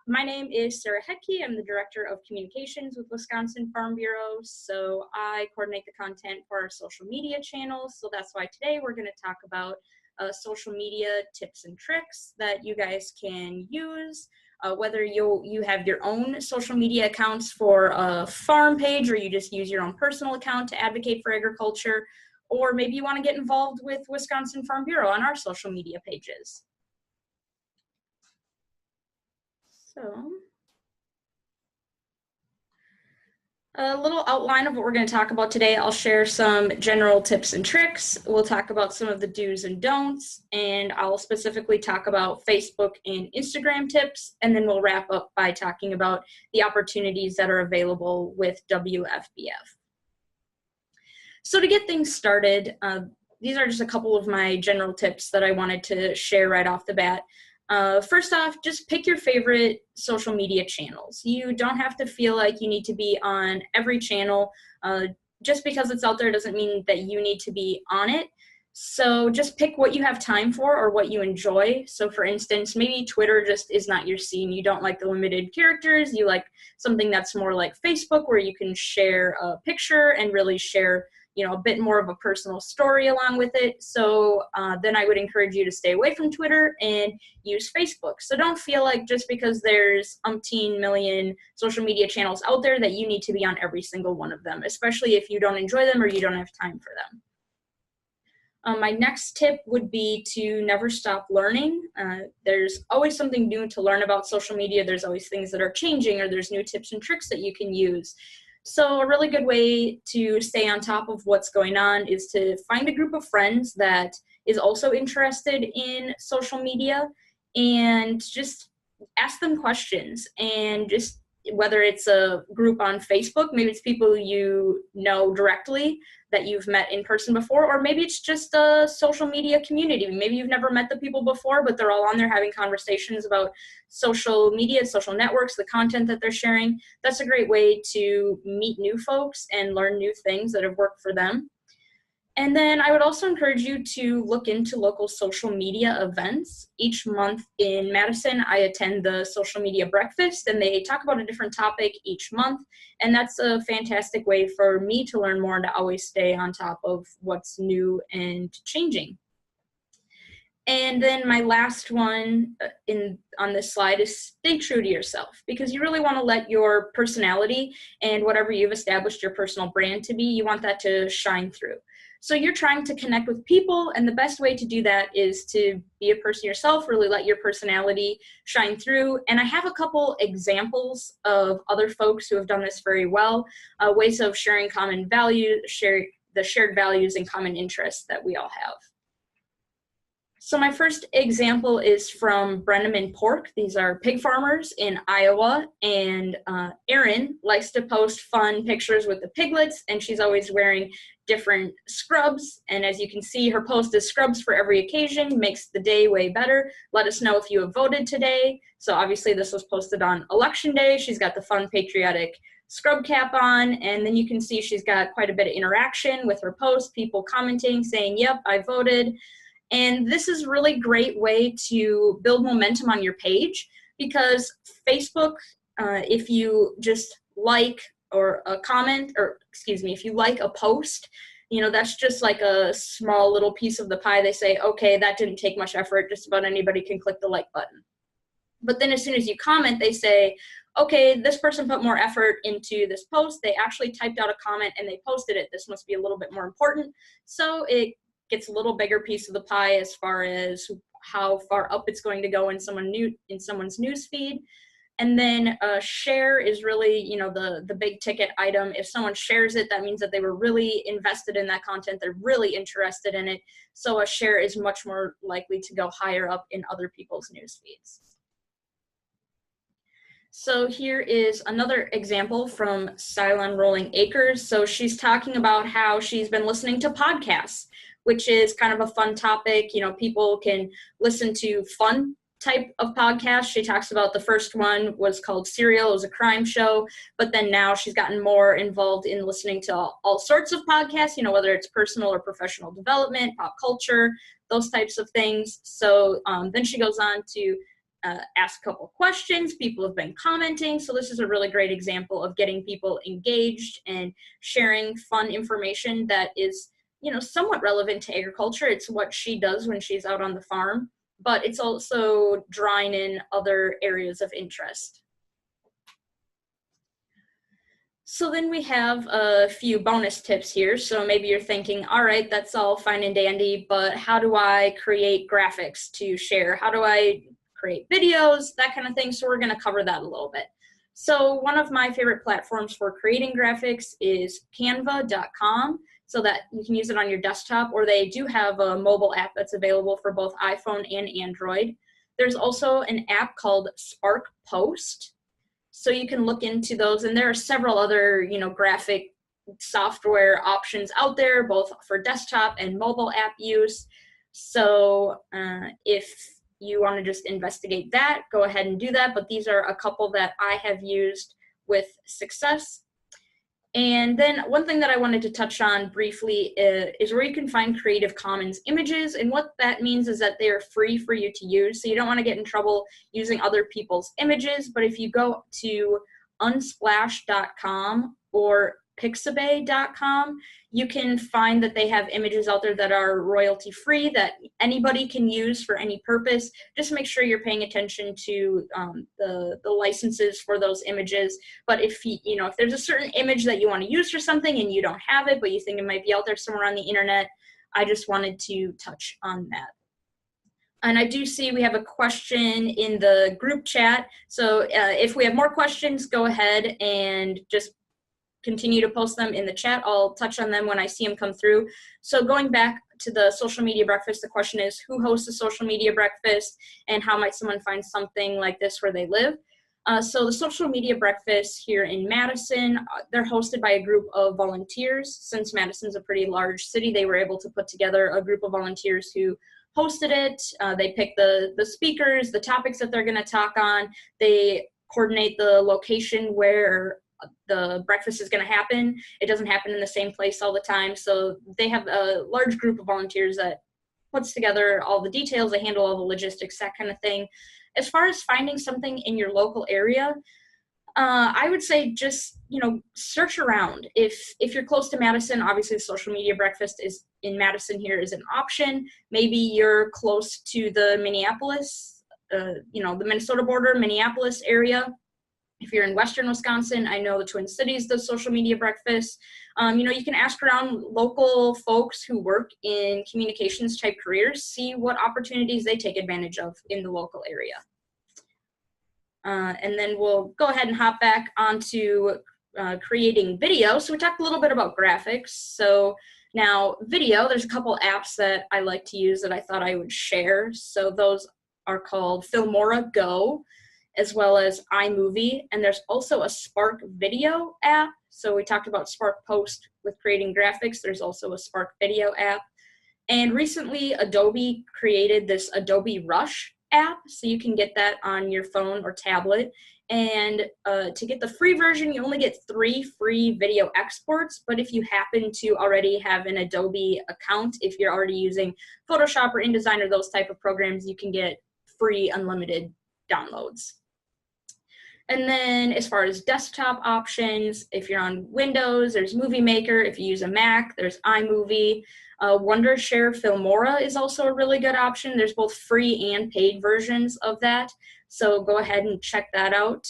my name is Sarah Hetke. I'm the Director of Communications with Wisconsin Farm Bureau. So I coordinate the content for our social media channels. So that's why today we're going to talk about social media tips and tricks that you guys can use. Whether you have your own social media accounts for a farm page, or you just use your own personal account to advocate for agriculture, or maybe you want to get involved with Wisconsin Farm Bureau on our social media pages. So, a little outline of what we're going to talk about today. I'll share some general tips and tricks. We'll talk about some of the do's and don'ts, and I'll specifically talk about Facebook and Instagram tips, and then we'll wrap up by talking about the opportunities that are available with WFBF. So to get things started, these are just a couple of my general tips that I wanted to share right off the bat. First off, just pick your favorite social media channels. You don't have to feel like you need to be on every channel. Just because it's out there doesn't mean that you need to be on it. So just pick what you have time for or what you enjoy. So for instance, maybe Twitter just is not your scene. You don't like the limited characters. You like something that's more like Facebook, where you can share a picture and really share a bit more of a personal story along with it. So then I would encourage you to stay away from Twitter and use Facebook. So don't feel like just because there's umpteen million social media channels out there that you need to be on every single one of them, especially if you don't enjoy them or you don't have time for them. My next tip would be to never stop learning. There's always something new to learn about social media. There's always things that are changing, or there's new tips and tricks that you can use. So a really good way to stay on top of what's going on is to find a group of friends that is also interested in social media, and just ask them questions. And just whether it's a group on Facebook, maybe it's people you know directly that you've met in person before, or maybe it's just a social media community. Maybe you've never met the people before, but they're all on there having conversations about social media, social networks, the content that they're sharing. That's a great way to meet new folks and learn new things that have worked for them. And then I would also encourage you to look into local social media events. Each month in Madison, I attend the social media breakfast, and they talk about a different topic each month. And that's a fantastic way for me to learn more and to always stay on top of what's new and changing. And then my last one on this slide is stay true to yourself, because you really want to let your personality and whatever you've established your personal brand to be, you want that to shine through. So you're trying to connect with people, and the best way to do that is to be a person yourself, really let your personality shine through. And I have a couple examples of other folks who have done this very well, ways of sharing common values, the shared values and common interests that we all have. So my first example is from Brenneman Pork. These are pig farmers in Iowa, and Erin likes to post fun pictures with the piglets, and she's always wearing different scrubs. And as you can see, her post is scrubs for every occasion, makes the day way better. Let us know if you have voted today. So obviously this was posted on election day. She's got the fun patriotic scrub cap on, and then you can see she's got quite a bit of interaction with her post, people commenting, saying, yep, I voted. And this is a really great way to build momentum on your page, because Facebook, if you just like or a comment, or excuse me, if you like a post, that's just like a small little piece of the pie. They say, okay, that didn't take much effort. Just about anybody can click the like button. But then as soon as you comment, they say, okay, this person put more effort into this post. They actually typed out a comment and they posted it. This must be a little bit more important. So it gets a little bigger piece of the pie as far as how far up it's going to go in someone's news feed. And then share is really, the big ticket item. If someone shares it, that means that they were really invested in that content. They're really interested in it. So a share is much more likely to go higher up in other people's news feeds. So here is another example from Cylon Rolling Acres. So she's talking about how she's been listening to podcasts, which is kind of a fun topic. People can listen to fun type of podcast. She talks about the first one was called Serial. It was a crime show, but then now she's gotten more involved in listening to all sorts of podcasts, whether it's personal or professional development, pop culture, those types of things. So then she goes on to ask a couple questions. People have been commenting, so this is a really great example of getting people engaged and sharing fun information that is, you know, somewhat relevant to agriculture. It's what she does when she's out on the farm, but it's also drawing in other areas of interest. So then we have a few bonus tips here. So maybe you're thinking, all right, that's all fine and dandy, but how do I create graphics to share? How do I create videos, that kind of thing? So we're going to cover that a little bit. So one of my favorite platforms for creating graphics is canva.com, so that you can use it on your desktop, or they do have a mobile app that's available for both iPhone and Android. There's also an app called Spark Post. So you can look into those, and there are several other, you know, graphic software options out there, both for desktop and mobile app use. So if you want to just investigate that, go ahead and do that. But these are a couple that I have used with success. And then one thing that I wanted to touch on briefly is where you can find Creative Commons images. And what that means is that they are free for you to use. So you don't want to get in trouble using other people's images. But if you go to unsplash.com or pixabay.com, you can find that they have images out there that are royalty free that anybody can use for any purpose. Just make sure you're paying attention to the licenses for those images. But if if there's a certain image that you want to use for something and you don't have it, but you think it might be out there somewhere on the internet, I just wanted to touch on that. And I do see we have a question in the group chat. So if we have more questions, go ahead and just continue to post them in the chat. I'll touch on them when I see them come through. So going back to the social media breakfast, the question is, who hosts a social media breakfast, and how might someone find something like this where they live? So the social media breakfast here in Madison, they're hosted by a group of volunteers. Since Madison's a pretty large city, they were able to put together a group of volunteers who hosted it. They pick the speakers, the topics that they're going to talk on. They coordinate the location where the breakfast is going to happen. It doesn't happen in the same place all the time. So they have a large group of volunteers that puts together all the details. They handle all the logistics, that kind of thing. As far as finding something in your local area, I would say just, search around. If you're close to Madison, obviously the social media breakfast is in Madison here is an option. Maybe you're close to the Minneapolis, the Minnesota border, Minneapolis area. If you're in Western Wisconsin, I know the Twin Cities does social media breakfast. You can ask around local folks who work in communications type careers, see what opportunities they take advantage of in the local area. And then we'll go ahead and hop back onto creating video. So we talked a little bit about graphics. So now video, there's a couple apps that I like to use that I thought I would share. So those are called Filmora Go, as well as iMovie, and there's also a Spark Video app. So we talked about Spark Post with creating graphics. There's also a Spark Video app. And recently, Adobe created this Adobe Rush app, so you can get that on your phone or tablet. And to get the free version, you only get 3 free video exports, but if you happen to already have an Adobe account, if you're already using Photoshop or InDesign or those type of programs, you can get free unlimited downloads. And then as far as desktop options, if you're on Windows, there's Movie Maker. If you use a Mac, there's iMovie. Wondershare Filmora is also a really good option. There's both free and paid versions of that. So go ahead and check that out.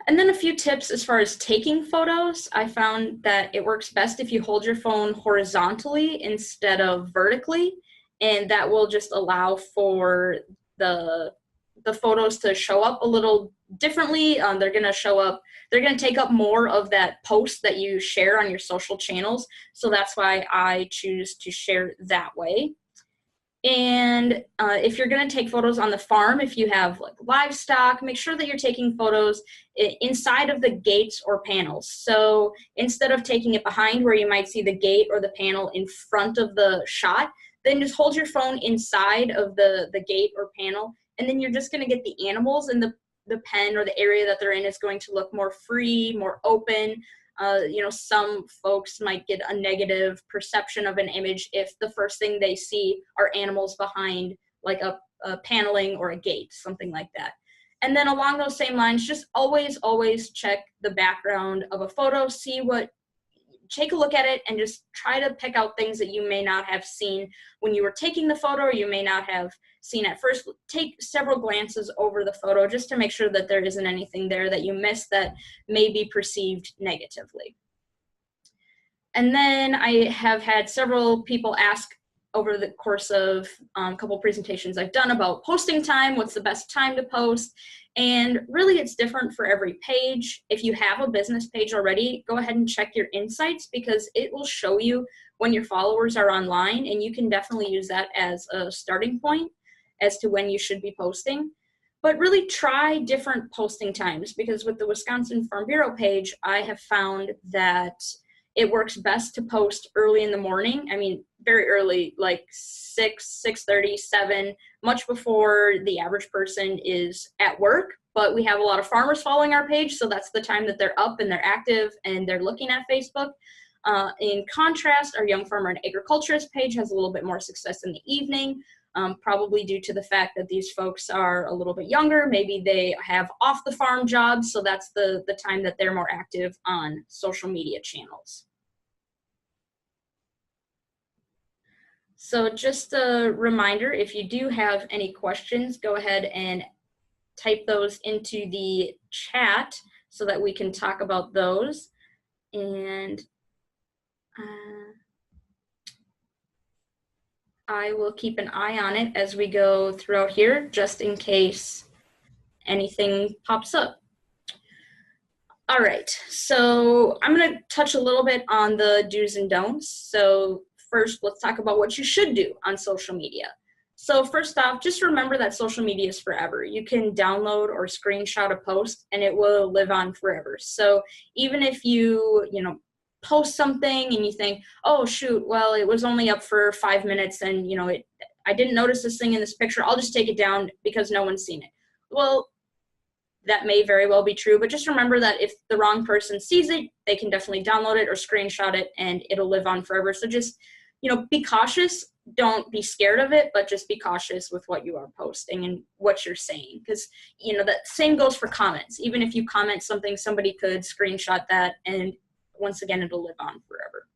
And then a few tips as far as taking photos. I found that it works best if you hold your phone horizontally instead of vertically. And that will just allow for the photos to show up a little differently. They're going to take up more of that post that you share on your social channels. So that's why I choose to share that way. And if you're going to take photos on the farm, if you have like livestock, make sure that you're taking photos inside of the gates or panels. So instead of taking it behind where you might see the gate or the panel in front of the shot, then just hold your phone inside of the gate or panel, and then you're just going to get the animals, and the pen or the area that they're in is going to look more free, more open. Some folks might get a negative perception of an image if the first thing they see are animals behind like a paneling or a gate, something like that. And then along those same lines, just always check the background of a photo, take a look at it and just try to pick out things that you may not have seen when you were taking the photo, or you may not have seen at first. Take several glances over the photo just to make sure that there isn't anything there that you missed that may be perceived negatively. And then I have had several people ask over the course of a couple presentations I've done about posting time, what's the best time to post. And really it's different for every page. If you have a business page already, go ahead and check your insights, because it will show you when your followers are online, and you can definitely use that as a starting point as to when you should be posting. But really try different posting times, because with the Wisconsin Farm Bureau page, I have found that it works best to post early in the morning. I mean, very early, like 6, 6:30, 7, much before the average person is at work. But we have a lot of farmers following our page, so that's the time that they're up and they're active and they're looking at Facebook. In contrast, our Young Farmer and Agriculturist page has a little bit more success in the evening, probably due to the fact that these folks are a little bit younger. Maybe they have off the farm jobs, so that's the time that they're more active on social media channels. So just a reminder, if you do have any questions, go ahead and type those into the chat so that we can talk about those. And I will keep an eye on it as we go throughout here, just in case anything pops up. All right, so I'm going to touch a little bit on the do's and don'ts. So first, let's talk about what you should do on social media. So first off, just remember that social media is forever. You can download or screenshot a post and it will live on forever. So even if you post something and you think, oh shoot, well, it was only up for 5 minutes and I didn't notice this thing in this picture, I'll just take it down because no one's seen it. Well, that may very well be true, but just remember that if the wrong person sees it, they can definitely download it or screenshot it and it'll live on forever. So just, be cautious. Don't be scared of it, but just be cautious with what you are posting and what you're saying. Because, that same goes for comments. Even if you comment something, somebody could screenshot that and once again, it'll live on forever.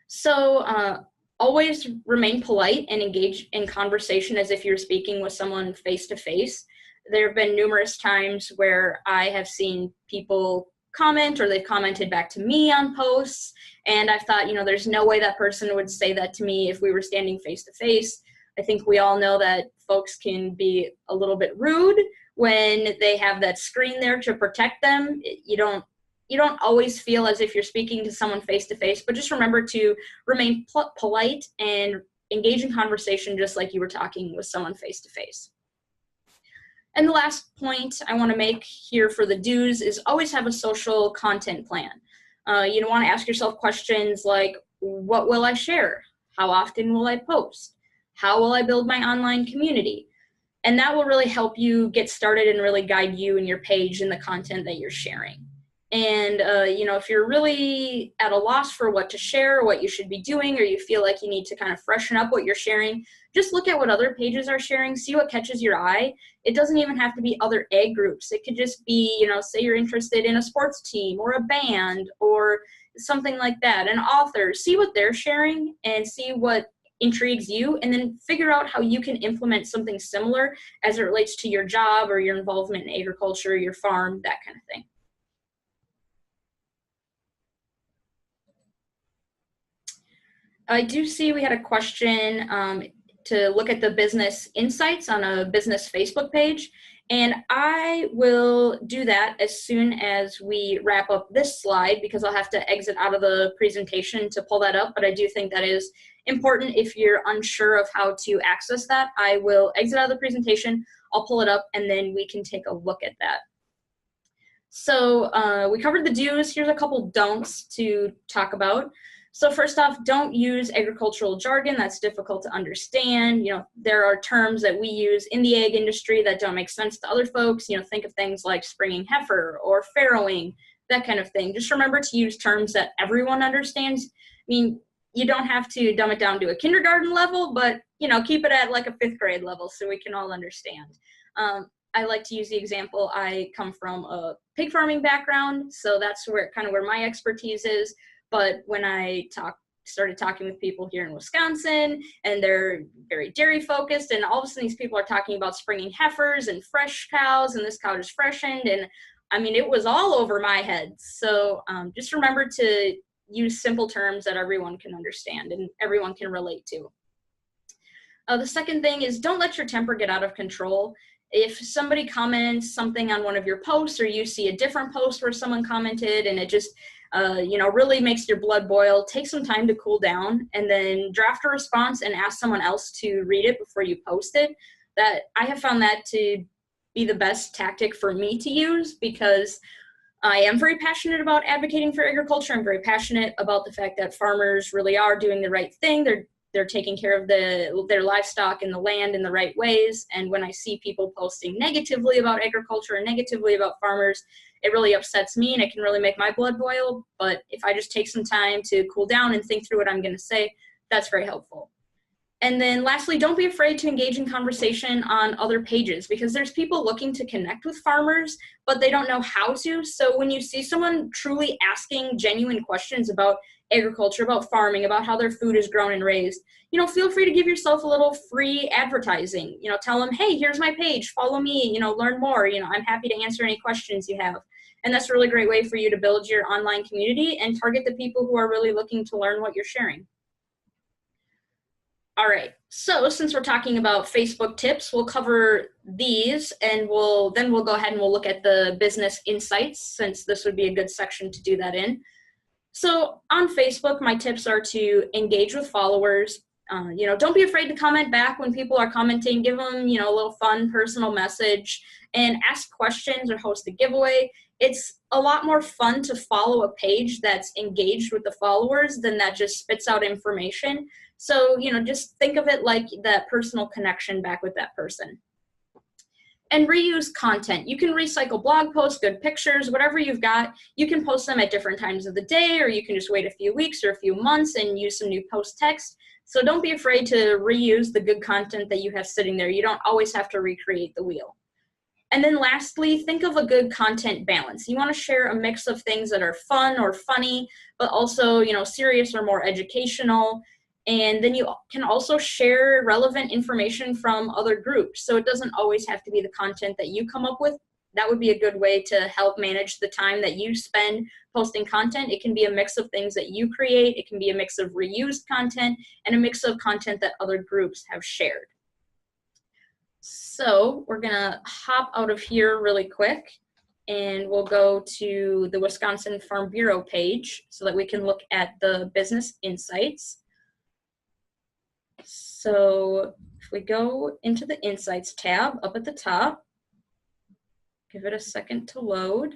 So always remain polite and engage in conversation as if you're speaking with someone face to face. There have been numerous times where I have seen people comment or they've commented back to me on posts, and I thought, there's no way that person would say that to me if we were standing face to face. I think we all know that folks can be a little bit rude when they have that screen there to protect them. You don't always feel as if you're speaking to someone face to face, but just remember to remain polite and engage in conversation just like you were talking with someone face to face. And the last point I want to make here for the do's is always have a social content plan. You want to ask yourself questions like, what will I share? How often will I post? How will I build my online community? And that will really help you get started and really guide you and your page and the content that you're sharing. And, if you're really at a loss for what to share, or what you should be doing, or you feel like you need to kind of freshen up what you're sharing, just look at what other pages are sharing, see what catches your eye. It doesn't even have to be other ag groups. It could just be, say you're interested in a sports team or a band or something like that, an author. See what they're sharing and see what intrigues you, and then figure out how you can implement something similar as it relates to your job or your involvement in agriculture, your farm, that kind of thing. I do see we had a question to look at the business insights on a business Facebook page, and I will do that as soon as we wrap up this slide, because I'll have to exit out of the presentation to pull that up, but I do think that is important. If you're unsure of how to access that, I will exit out of the presentation, I'll pull it up, and then we can take a look at that. So we covered the do's. Here's a couple don'ts to talk about. So first off, don't use agricultural jargon that's difficult to understand. There are terms that we use in the ag industry that don't make sense to other folks. Think of things like springing heifer or farrowing. that kind of thing. Just remember to use terms that everyone understands. I mean, you don't have to dumb it down to a kindergarten level, but, you know, keep it at like a 5th grade level so we can all understand. I like to use the example, I come from a pig farming background, so that's where kind of where my expertise is. But when I started talking with people here in Wisconsin, and they're very dairy focused, and all of a sudden these people are talking about springing heifers and fresh cows, and this cow just freshened, and I mean, it was all over my head. So just remember to use simple terms that everyone can understand and everyone can relate to. The second thing is, don't let your temper get out of control. If somebody comments something on one of your posts, or you see a different post where someone commented and it just you know, really makes your blood boil, take some time to cool down and then draft a response and ask someone else to read it before you post it. That I have found that to be the best tactic for me to use, because I am very passionate about advocating for agriculture. I'm very passionate about the fact that farmers really are doing the right thing. They're taking care of their livestock and the land in the right ways. And when I see people posting negatively about agriculture and negatively about farmers, it really upsets me and it can really make my blood boil. But if I just take some time to cool down and think through what I'm going to say, that's very helpful. And then lastly, don't be afraid to engage in conversation on other pages, because there's people looking to connect with farmers, but they don't know how to. So when you see someone truly asking genuine questions about agriculture, about farming, about how their food is grown and raised, you know, feel free to give yourself a little free advertising. You know, tell them, hey, here's my page, follow me, you know, learn more. You know, I'm happy to answer any questions you have. And that's a really great way for you to build your online community and target the people who are really looking to learn what you're sharing. All right, so since we're talking about Facebook tips, we'll cover these, and we'll go ahead and we'll look at the business insights, since this would be a good section to do that in. So on Facebook, my tips are to engage with followers. You know, don't be afraid to comment back when people are commenting. Give them, you know, a little fun personal message, and ask questions or host a giveaway. It's a lot more fun to follow a page that's engaged with the followers than that just spits out information. So, you know, just think of it like that personal connection back with that person. And reuse content. You can recycle blog posts, good pictures, whatever you've got. You can post them at different times of the day, or you can just wait a few weeks or a few months and use some new post text. So don't be afraid to reuse the good content that you have sitting there. You don't always have to recreate the wheel. And then lastly, think of a good content balance. You want to share a mix of things that are fun or funny, but also, you know, serious or more educational. And then you can also share relevant information from other groups. So it doesn't always have to be the content that you come up with. That would be a good way to help manage the time that you spend posting content. It can be a mix of things that you create. It can be a mix of reused content and a mix of content that other groups have shared. So we're gonna hop out of here really quick, and we'll go to the Wisconsin Farm Bureau page so that we can look at the business insights. So if we go into the Insights tab up at the top, give it a second to load.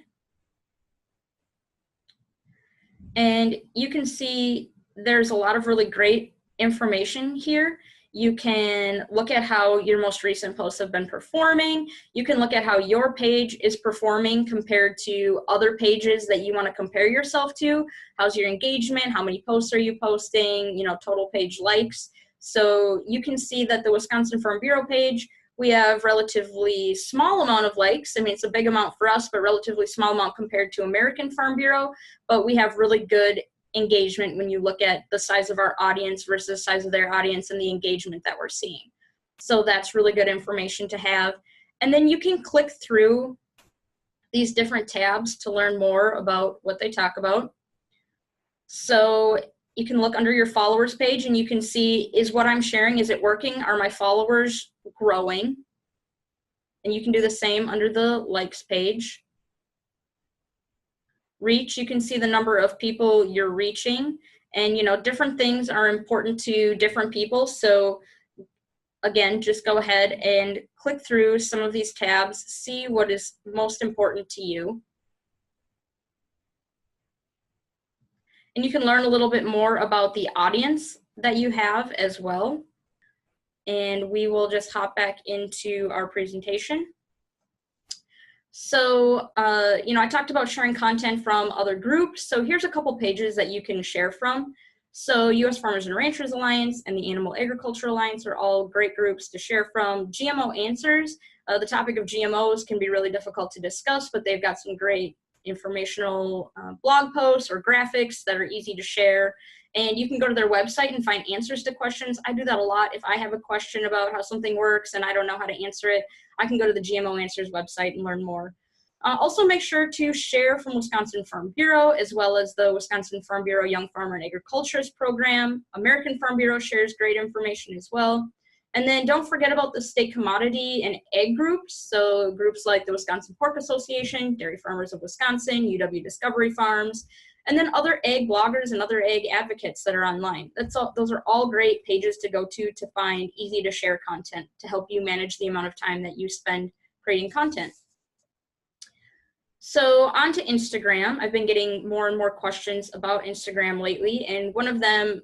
And you can see there's a lot of really great information here. You can look at how your most recent posts have been performing. You can look at how your page is performing compared to other pages that you want to compare yourself to. How's your engagement? How many posts are you posting? You know, total page likes. So you can see that the Wisconsin Farm Bureau page, we have relatively small amount of likes. I mean, it's a big amount for us, but relatively small amount compared to American Farm Bureau. But we have really good engagement when you look at the size of our audience versus the size of their audience and the engagement that we're seeing. So that's really good information to have. And then you can click through these different tabs to learn more about what they talk about. So you can look under your followers page and you can see, is what I'm sharing, is it working? Are my followers growing? And you can do the same under the likes page. Reach, you can see the number of people you're reaching, and you know, different things are important to different people. So again, just go ahead and click through some of these tabs, see what is most important to you. And you can learn a little bit more about the audience that you have as well. And we will just hop back into our presentation. So, I talked about sharing content from other groups. So here's a couple pages that you can share from. So U.S. Farmers and Ranchers Alliance and the Animal Agriculture Alliance are all great groups to share from. GMO Answers, the topic of GMOs can be really difficult to discuss, but they've got some great informational blog posts or graphics that are easy to share. And you can go to their website and find answers to questions. I do that a lot. If I have a question about how something works and I don't know how to answer it, I can go to the GMO Answers website and learn more. Also make sure to share from Wisconsin Farm Bureau, as well as the Wisconsin Farm Bureau Young Farmer and Agriculturist Program. American Farm Bureau shares great information as well. And then don't forget about the state commodity and egg groups. So groups like the Wisconsin Pork Association, Dairy Farmers of Wisconsin, UW Discovery Farms, and then other egg bloggers and other egg advocates that are online. Those are all great pages to go to find easy to share content to help you manage the amount of time that you spend creating content. So on to Instagram. I've been getting more and more questions about Instagram lately, and one of the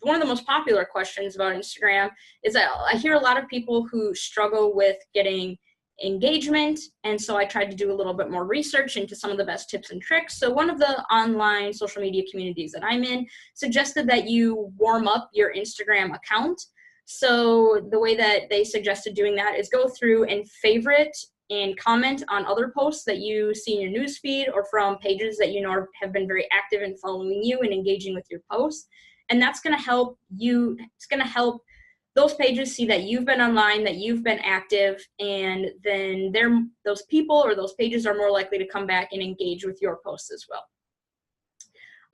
most popular questions about Instagram is that I hear a lot of people who struggle with getting engagement, and so I tried to do a little bit more research into some of the best tips and tricks. So one of the online social media communities that I'm in suggested that you warm up your Instagram account. So the way that they suggested doing that is go through and favorite and comment on other posts that you see in your newsfeed or from pages that you know have been very active in following you and engaging with your posts. And that's going to help you, it's going to help those pages see that you've been online, that you've been active, and then those people or those pages are more likely to come back and engage with your posts as well.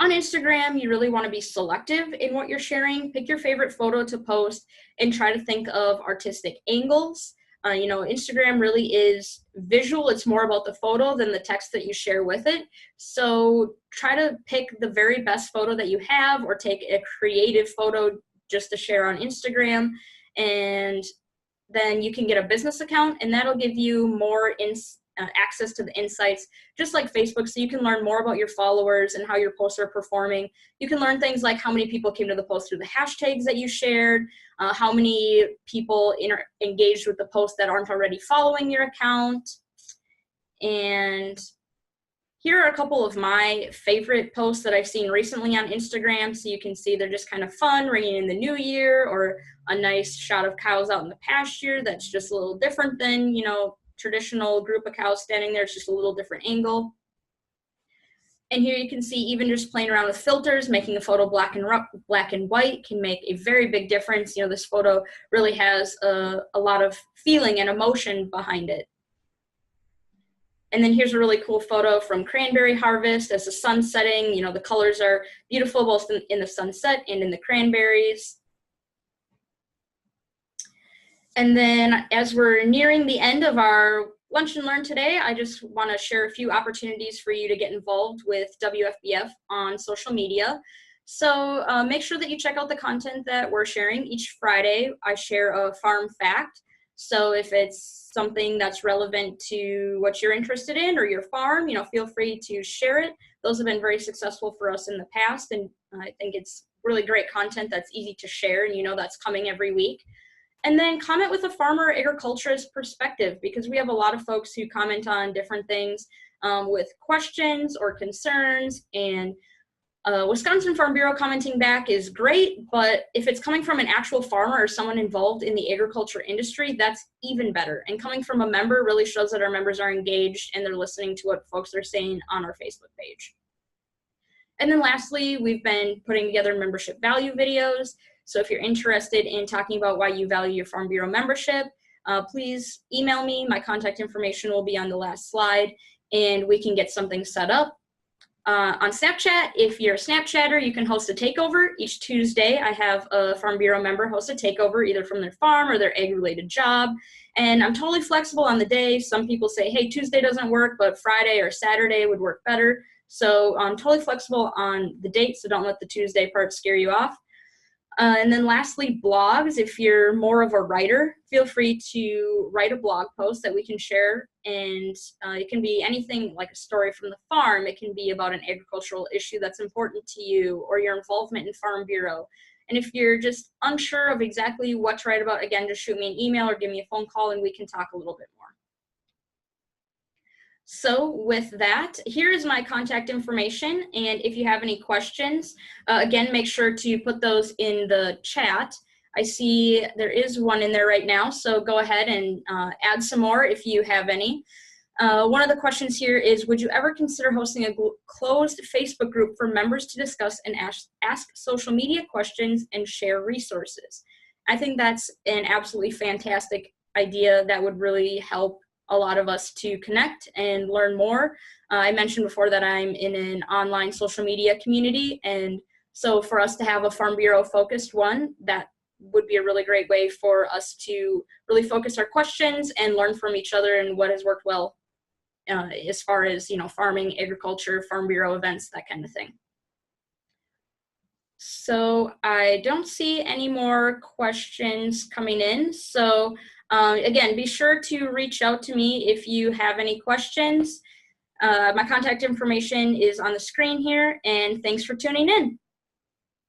On Instagram, you really want to be selective in what you're sharing. Pick your favorite photo to post and try to think of artistic angles. Instagram really is visual. It's more about the photo than the text that you share with it. So try to pick the very best photo that you have, or take a creative photo just to share on Instagram. And then you can get a business account, and that'll give you more access to the insights, just like Facebook, so you can learn more about your followers and how your posts are performing. You can learn things like how many people came to the post through the hashtags that you shared, how many people engaged with the post that aren't already following your account. And here are a couple of my favorite posts that I've seen recently on Instagram. So you can see they're just kind of fun, ringing in the new year, or a nice shot of cows out in the pasture that's just a little different than, traditional group of cows standing there. It's just a little different angle. And here you can see even just playing around with filters, making a photo black and white can make a very big difference. This photo really has a lot of feeling and emotion behind it. And then here's a really cool photo from cranberry harvest as the sun's setting. The colors are beautiful both in the sunset and in the cranberries. And then as we're nearing the end of our Lunch and Learn today, I just want to share a few opportunities for you to get involved with WFBF on social media. So make sure that you check out the content that we're sharing. Each Friday, I share a farm fact. So if it's something that's relevant to what you're interested in or your farm, feel free to share it. Those have been very successful for us in the past, and I think it's really great content that's easy to share, and that's coming every week. And then comment with a farmer agriculturist perspective, because we have a lot of folks who comment on different things with questions or concerns. And Wisconsin Farm Bureau commenting back is great, but if it's coming from an actual farmer or someone involved in the agriculture industry, that's even better. And coming from a member really shows that our members are engaged and they're listening to what folks are saying on our Facebook page. And then lastly, we've been putting together membership value videos. So if you're interested in talking about why you value your Farm Bureau membership, please email me. My contact information will be on the last slide, and we can get something set up. On Snapchat, if you're a Snapchatter, you can host a takeover. Each Tuesday, I have a Farm Bureau member host a takeover, either from their farm or their egg-related job. And I'm totally flexible on the day. Some people say, hey, Tuesday doesn't work, but Friday or Saturday would work better. So I'm totally flexible on the date, so don't let the Tuesday part scare you off. And then lastly, blogs. If you're more of a writer, feel free to write a blog post that we can share. And it can be anything like a story from the farm. It can be about an agricultural issue that's important to you, or your involvement in Farm Bureau. And if you're just unsure of exactly what to write about, again, just shoot me an email or give me a phone call and we can talk a little bit more. So with that, here is my contact information. And if you have any questions, again, make sure to put those in the chat. I see there is one in there right now, so go ahead and add some more if you have any. One of the questions here is, would you ever consider hosting a closed Facebook group for members to discuss and ask social media questions and share resources? I think that's an absolutely fantastic idea that would really help a lot of us to connect and learn more. I mentioned before that I'm in an online social media community, and so for us to have a Farm Bureau focused one, that would be a really great way for us to really focus our questions and learn from each other and what has worked well as far as, farming, agriculture, Farm Bureau events, that kind of thing. So I don't see any more questions coming in. So again, be sure to reach out to me if you have any questions. My contact information is on the screen here, and thanks for tuning in.